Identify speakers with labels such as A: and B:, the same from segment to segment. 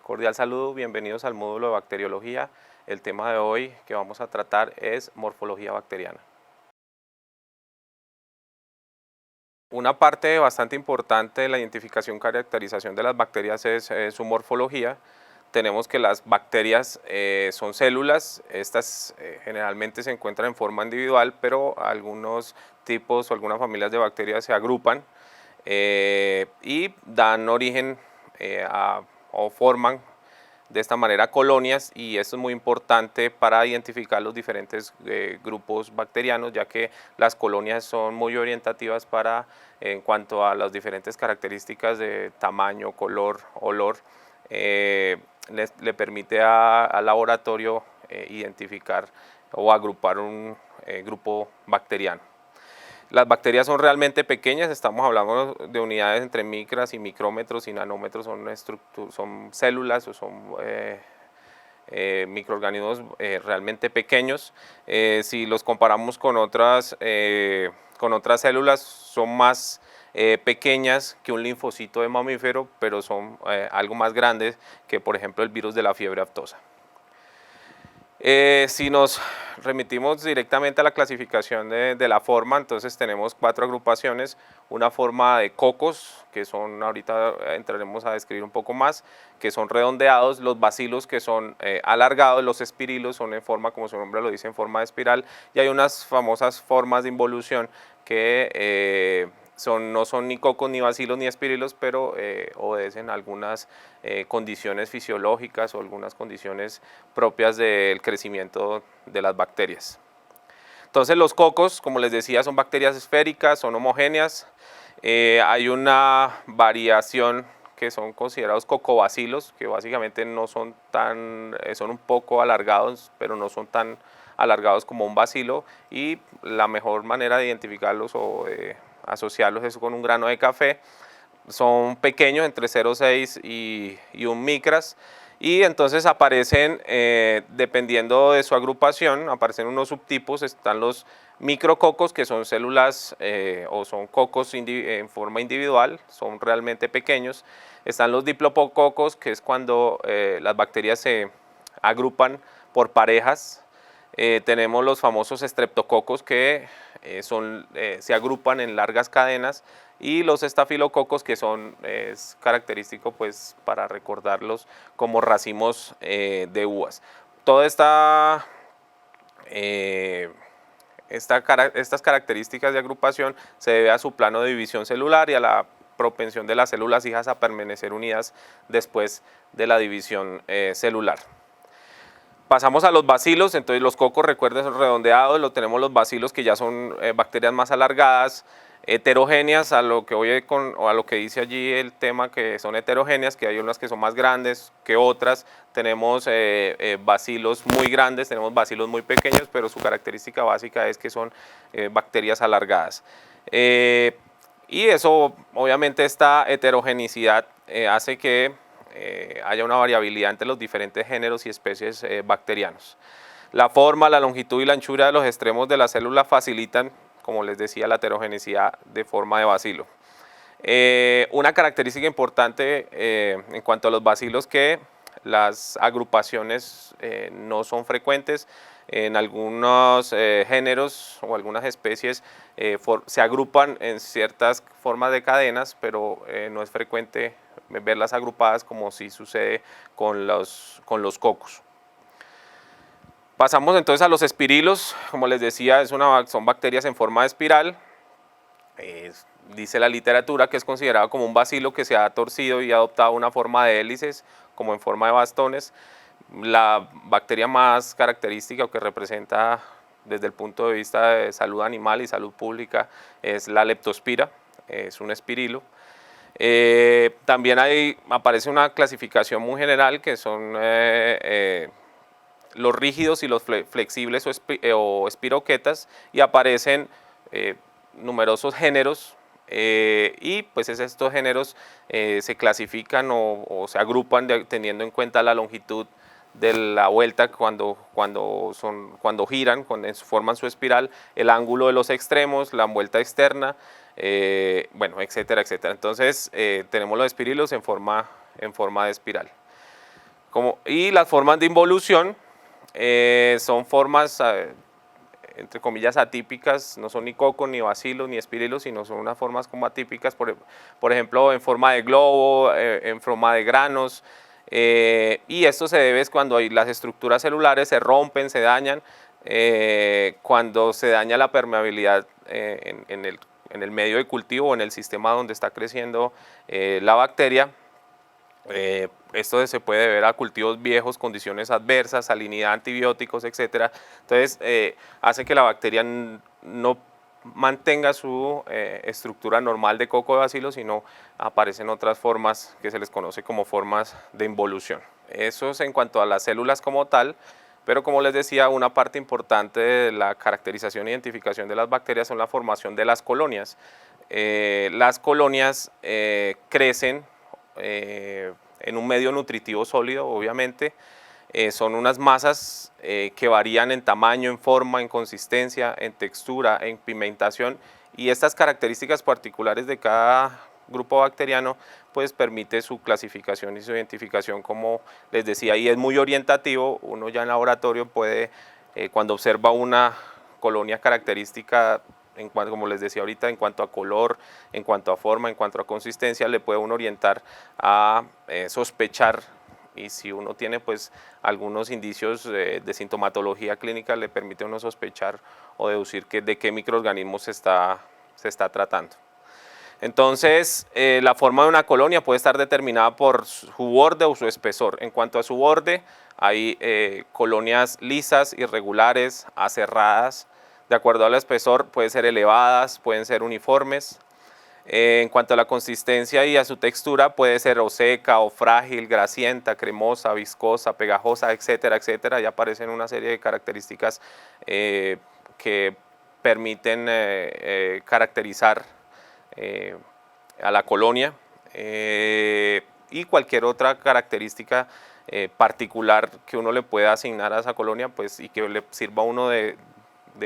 A: Cordial saludo, bienvenidos al módulo de bacteriología. El tema de hoy que vamos a tratar es morfología bacteriana. Una parte bastante importante de la identificación y caracterización de las bacterias es su morfología. Tenemos que las bacterias son células, estas generalmente se encuentran en forma individual, pero algunos tipos o algunas familias de bacterias se agrupan y dan origen o forman de esta manera colonias, y esto es muy importante para identificar los diferentes grupos bacterianos, ya que las colonias son muy orientativas en cuanto a las diferentes características de tamaño, color, olor. Le permite al laboratorio identificar o agrupar un grupo bacteriano. Las bacterias son realmente pequeñas, estamos hablando de unidades entre micras y micrómetros y nanómetros, son células o son microorganismos realmente pequeños. Si los comparamos con otras células, son más pequeñas que un linfocito de mamífero, pero son algo más grandes que, por ejemplo, el virus de la fiebre aftosa. Si nos remitimos directamente a la clasificación de la forma, entonces tenemos 4 agrupaciones. Una forma de cocos, que son, ahorita entraremos a describir un poco más, que son redondeados; los bacilos, que son alargados; los espirilos son en forma, como su nombre lo dice, en forma de espiral; y hay unas famosas formas de involución que no son ni cocos, ni bacilos, ni espirilos, pero obedecen a algunas condiciones fisiológicas o algunas condiciones propias del crecimiento de las bacterias. Entonces los cocos, como les decía, son bacterias esféricas, son homogéneas. Hay una variación que son considerados cocobacilos, que básicamente no son son un poco alargados, pero no son tan alargados como un bacilo, y la mejor manera de identificarlos o asociarlos es con un grano de café. Son pequeños, entre 0,6 y 1 micras, y entonces aparecen, dependiendo de su agrupación, aparecen unos subtipos. Están los micrococos, que son células o son cocos en forma individual, son realmente pequeños. Están los diplococos, que es cuando las bacterias se agrupan por parejas. Tenemos los famosos estreptococos, que se agrupan en largas cadenas, y los estafilococos, que es característico pues para recordarlos como racimos de uvas. Todas estas características de agrupación se debe a su plano de división celular y a la propensión de las células hijas a permanecer unidas después de la división celular. Pasamos a los bacilos. Entonces los cocos, recuerden, son redondeados. Tenemos los bacilos, que ya son bacterias más alargadas, heterogéneas, a lo que dice allí el tema, que son heterogéneas, que hay unas que son más grandes que otras. Tenemos bacilos muy grandes, tenemos bacilos muy pequeños, pero su característica básica es que son bacterias alargadas. Y eso, obviamente, esta heterogeneidad hace que haya una variabilidad entre los diferentes géneros y especies bacterianos. La forma, la longitud y la anchura de los extremos de la célula facilitan, como les decía, la heterogeneidad de forma de bacilo. Una característica importante en cuanto a los bacilos, que las agrupaciones no son frecuentes. En algunos géneros o algunas especies se agrupan en ciertas formas de cadenas, pero no es frecuente verlas agrupadas, como sí sucede con los cocos. Pasamos entonces a los espirilos. Como les decía, son bacterias en forma de espiral. Dice la literatura que es considerado como un bacilo que se ha torcido y ha adoptado una forma de hélices, como en forma de bastones. La bacteria más característica, o que representa desde el punto de vista de salud animal y salud pública, es la Leptospira, es un espirilo. También aparece una clasificación muy general, que son los rígidos y los flexibles o espiroquetas, y aparecen numerosos géneros, y pues estos géneros se clasifican o se agrupan teniendo en cuenta la longitud de la vuelta cuando giran, cuando forman su espiral, el ángulo de los extremos, la vuelta externa, bueno, etcétera, etcétera. Entonces tenemos los espirilos en forma de espiral. Y las formas de involución son formas, entre comillas, atípicas, no son ni coco, ni bacilos, ni espirilos, sino son unas formas como atípicas, por ejemplo, en forma de globo, en forma de granos, y esto se debe cuando las estructuras celulares se rompen, se dañan, cuando se daña la permeabilidad en el medio de cultivo o en el sistema donde está creciendo la bacteria. Esto se puede deber a cultivos viejos, condiciones adversas, salinidad, antibióticos, etc. Entonces, hace que la bacteria no mantenga su estructura normal de coco de bacilo, sino aparecen otras formas que se les conoce como formas de involución. Eso es en cuanto a las células como tal, pero como les decía, una parte importante de la caracterización e identificación de las bacterias son la formación de las colonias. Las colonias crecen en un medio nutritivo sólido, obviamente. Son unas masas que varían en tamaño, en forma, en consistencia, en textura, en pigmentación, y estas características particulares de cada grupo bacteriano pues permite su clasificación y su identificación, como les decía, y es muy orientativo. Uno ya en laboratorio puede, cuando observa una colonia característica, como les decía ahorita, en cuanto a color, en cuanto a forma, en cuanto a consistencia, le puede uno orientar a sospechar, y si uno tiene pues algunos indicios de sintomatología clínica, le permite uno sospechar o deducir de qué microorganismo se está tratando. Entonces, la forma de una colonia puede estar determinada por su borde o su espesor. En cuanto a su borde, hay colonias lisas, irregulares, aserradas. De acuerdo al espesor, pueden ser elevadas, pueden ser uniformes. En cuanto a la consistencia y a su textura, puede ser o seca o frágil, grasienta, cremosa, viscosa, pegajosa, etcétera, etcétera. Ya aparecen una serie de características que permiten caracterizar a la colonia, y cualquier otra característica particular que uno le pueda asignar a esa colonia, pues, y que le sirva a uno de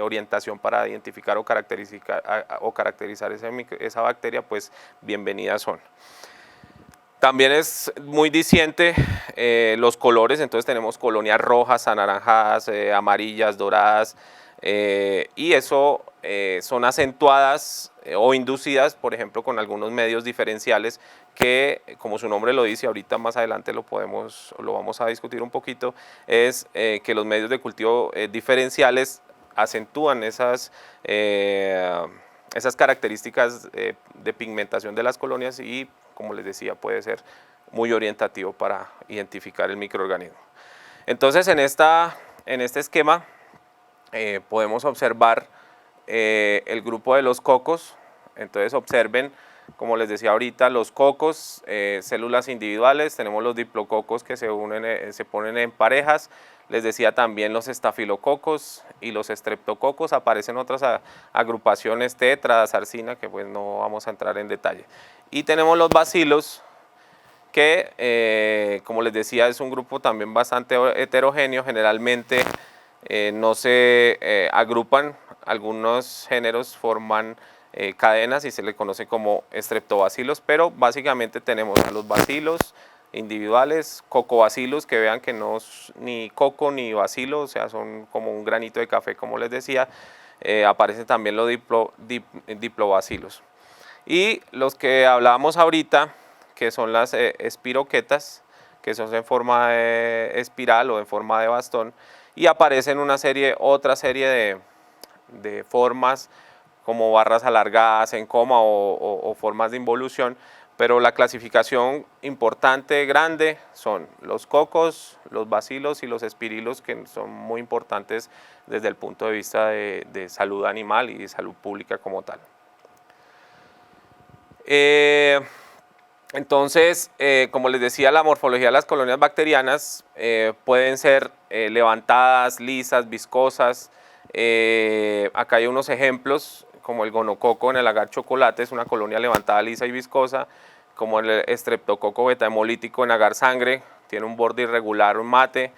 A: orientación para identificar o caracterizar esa bacteria, pues bienvenidas son. También es muy diciente los colores. Entonces tenemos colonias rojas, anaranjadas, amarillas, doradas, y eso son acentuadas o inducidas, por ejemplo, con algunos medios diferenciales que, como su nombre lo dice, ahorita más adelante lo vamos a discutir un poquito, es que los medios de cultivo diferenciales acentúan esas características de pigmentación de las colonias, y, como les decía, puede ser muy orientativo para identificar el microorganismo. Entonces, en este esquema podemos observar el grupo de los cocos. Entonces, observen, como les decía ahorita, los cocos, células individuales. Tenemos los diplococos que se ponen en parejas. Les decía también los estafilococos y los estreptococos. Aparecen otras agrupaciones, tetra, sarcina, que pues no vamos a entrar en detalle. Y tenemos los bacilos, que como les decía, es un grupo también bastante heterogéneo. Generalmente no se agrupan. Algunos géneros forman cadenas y se le conoce como estreptobacilos, pero básicamente tenemos a los bacilos individuales, cocobacilos, que vean que no es ni coco ni bacilo, o sea, son como un granito de café, como les decía. Aparecen también los diplobacilos. Y los que hablábamos ahorita, que son las espiroquetas, que son en forma de espiral o en forma de bastón, y aparecen otra serie de formas, como barras alargadas en coma o formas de involución. Pero la clasificación importante, grande, son los cocos, los bacilos y los espirilos, que son muy importantes desde el punto de vista de salud animal y de salud pública como tal. Entonces, como les decía, la morfología de las colonias bacterianas pueden ser levantadas, lisas, viscosas. Acá hay unos ejemplos, como el gonococo en el agar chocolate, es una colonia levantada, lisa y viscosa, como el estreptococo beta-hemolítico en agar sangre, tiene un borde irregular, un mate,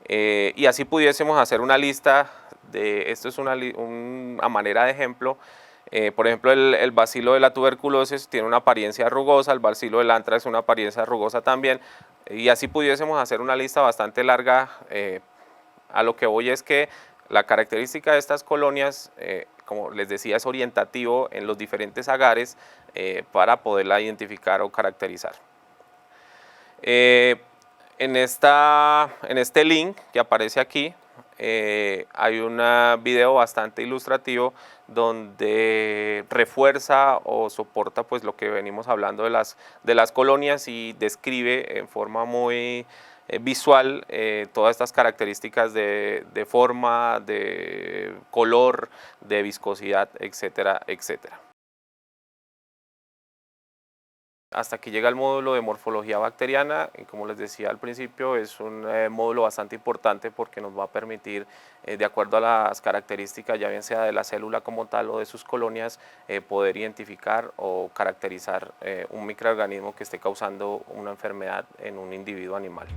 A: y así pudiésemos hacer una lista esto es una manera de ejemplo, Por ejemplo, el bacilo de la tuberculosis tiene una apariencia rugosa, el bacilo del anthrax una apariencia rugosa también, y así pudiésemos hacer una lista bastante larga. A lo que voy es que la característica de estas colonias, como les decía, es orientativo en los diferentes agares para poderla identificar o caracterizar. En este link que aparece aquí hay un video bastante ilustrativo donde refuerza o soporta pues lo que venimos hablando de las colonias y describe en forma muy visual todas estas características de forma, de color, de viscosidad, etcétera, etcétera. Hasta aquí llega el módulo de morfología bacteriana y como les decía al principio es un módulo bastante importante porque nos va a permitir, de acuerdo a las características, ya bien sea de la célula como tal o de sus colonias, poder identificar o caracterizar un microorganismo que esté causando una enfermedad en un individuo animal.